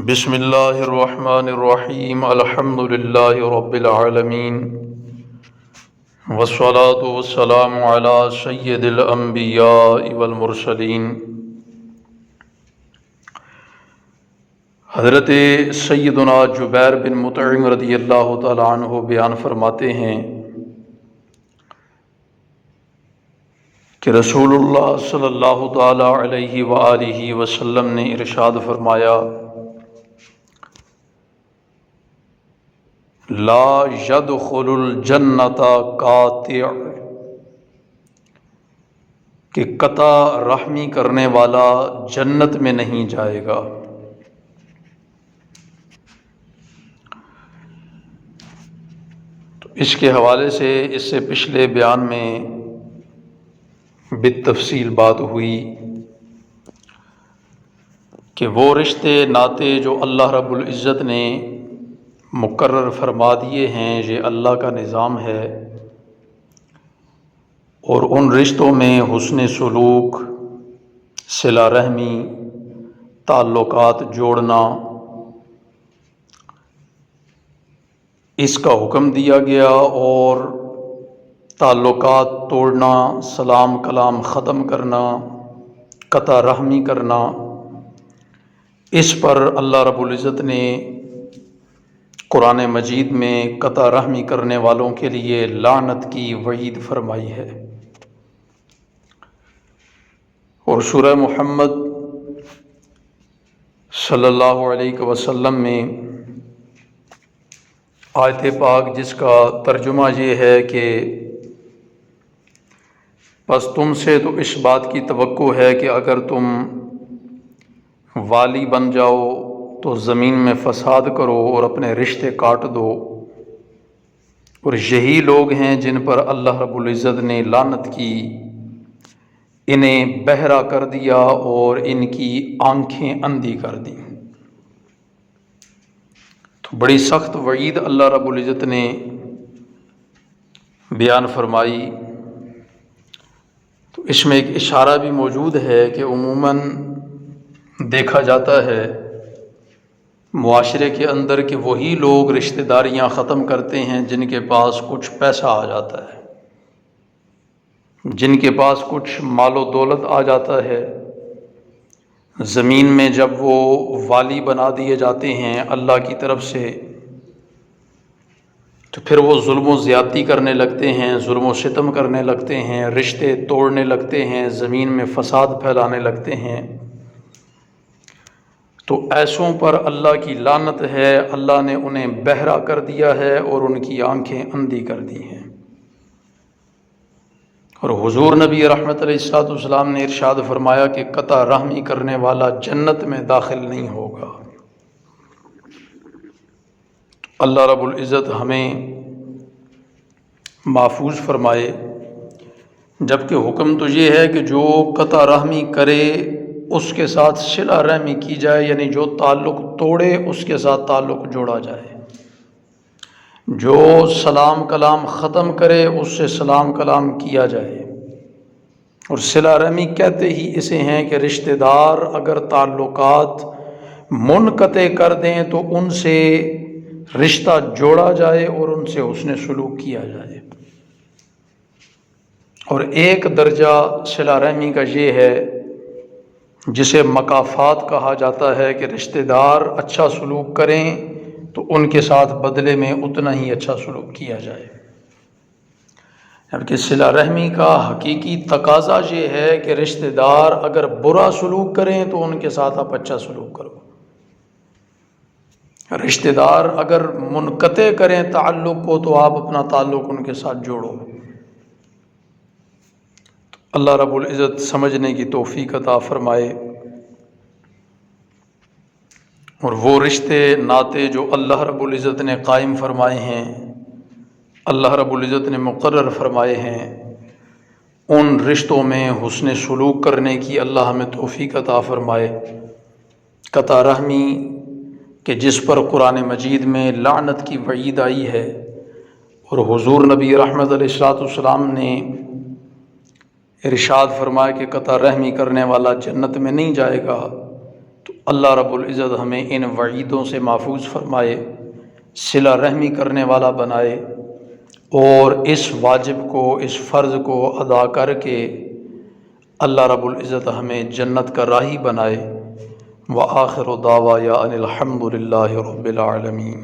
بسم اللہ الرحمن الرحیم الحمد للہ رب العالمین والصلاة والسلام علی سید الانبیاء والمرسلین۔ حضرت سیدنا جبیر بن مطعم رضی اللہ تعالی عنہ بیان فرماتے ہیں کہ رسول اللہ صلی اللہ تعالی علیہ وآلہ وسلم نے ارشاد فرمایا، لا يدخل الجنت قاطع، کہ قطع رحمی کرنے والا جنت میں نہیں جائے گا۔ تو اس کے حوالے سے اس سے پچھلے بیان میں بالتفصیل بات ہوئی کہ وہ رشتے ناطے جو اللہ رب العزت نے مقرر فرما دیے ہیں، یہ اللہ کا نظام ہے، اور ان رشتوں میں حسن سلوک، صلہ رحمی، تعلقات جوڑنا، اس کا حکم دیا گیا، اور تعلقات توڑنا، سلام کلام ختم کرنا، قطع رحمی کرنا، اس پر اللہ رب العزت نے قرآن مجید میں قطع رحمی کرنے والوں کے لیے لعنت کی وعید فرمائی ہے۔ اور سورہ محمد صلی اللہ علیہ وسلم میں آیت پاک جس کا ترجمہ یہ ہے کہ بس تم سے تو اس بات کی توقع ہے کہ اگر تم والی بن جاؤ تو زمین میں فساد کرو اور اپنے رشتے کاٹ دو، اور یہی لوگ ہیں جن پر اللہ رب العزت نے لعنت کی، انہیں بہرا کر دیا اور ان کی آنکھیں اندھی کر دیں۔ تو بڑی سخت وعید اللہ رب العزت نے بیان فرمائی۔ تو اس میں ایک اشارہ بھی موجود ہے کہ عموماً دیکھا جاتا ہے معاشرے کے اندر کہ وہی لوگ رشتہ داریاں ختم کرتے ہیں جن کے پاس کچھ پیسہ آ جاتا ہے، جن کے پاس کچھ مال و دولت آ جاتا ہے۔ زمین میں جب وہ والی بنا دیے جاتے ہیں اللہ کی طرف سے، تو پھر وہ ظلم و زیادتی کرنے لگتے ہیں، ظلم و ستم کرنے لگتے ہیں، رشتے توڑنے لگتے ہیں، زمین میں فساد پھیلانے لگتے ہیں۔ تو ایسوں پر اللہ کی لعنت ہے، اللہ نے انہیں بہرا کر دیا ہے اور ان کی آنکھیں اندھی کر دی ہیں۔ اور حضور نبی رحمت علیہ السلام نے ارشاد فرمایا کہ قطع رحمی کرنے والا جنت میں داخل نہیں ہوگا۔ اللہ رب العزت ہمیں محفوظ فرمائے۔ جبکہ حکم تو یہ ہے کہ جو قطع رحمی کرے اس کے ساتھ صلہ رحمی کی جائے، یعنی جو تعلق توڑے اس کے ساتھ تعلق جوڑا جائے، جو سلام کلام ختم کرے اس سے سلام کلام کیا جائے۔ اور صلہ رحمی کہتے ہی اسے ہیں کہ رشتہ دار اگر تعلقات منقطع کر دیں تو ان سے رشتہ جوڑا جائے اور ان سے حسن سلوک کیا جائے۔ اور ایک درجہ صلہ رحمی کا یہ ہے جسے مکافات کہا جاتا ہے کہ رشتہ دار اچھا سلوک کریں تو ان کے ساتھ بدلے میں اتنا ہی اچھا سلوک کیا جائے۔ جبکہ صلہ رحمی کا حقیقی تقاضا یہ ہے کہ رشتہ دار اگر برا سلوک کریں تو ان کے ساتھ آپ اچھا سلوک کرو، رشتہ دار اگر منقطع کریں تعلق کو تو آپ اپنا تعلق ان کے ساتھ جوڑو۔ اللہ رب العزت سمجھنے کی توفیق عطا فرمائے۔ اور وہ رشتے ناطے جو اللہ رب العزت نے قائم فرمائے ہیں، اللہ رب العزت نے مقرر فرمائے ہیں، ان رشتوں میں حسن سلوک کرنے کی اللہ ہمیں توفیق عطا فرمائے۔ قطع رحمی کہ جس پر قرآن مجید میں لعنت کی وعید آئی ہے، اور حضور نبی رحمت علیہ السلام نے ارشاد فرمایا کہ قطع رحمی کرنے والا جنت میں نہیں جائے گا، تو اللہ رب العزت ہمیں ان وعیدوں سے محفوظ فرمائے، صلہ رحمی کرنے والا بنائے، اور اس واجب کو، اس فرض کو ادا کر کے اللہ رب العزت ہمیں جنت کا راہی بنائے۔ وآخر دعوایا ان الحمد للہ رب العالمین۔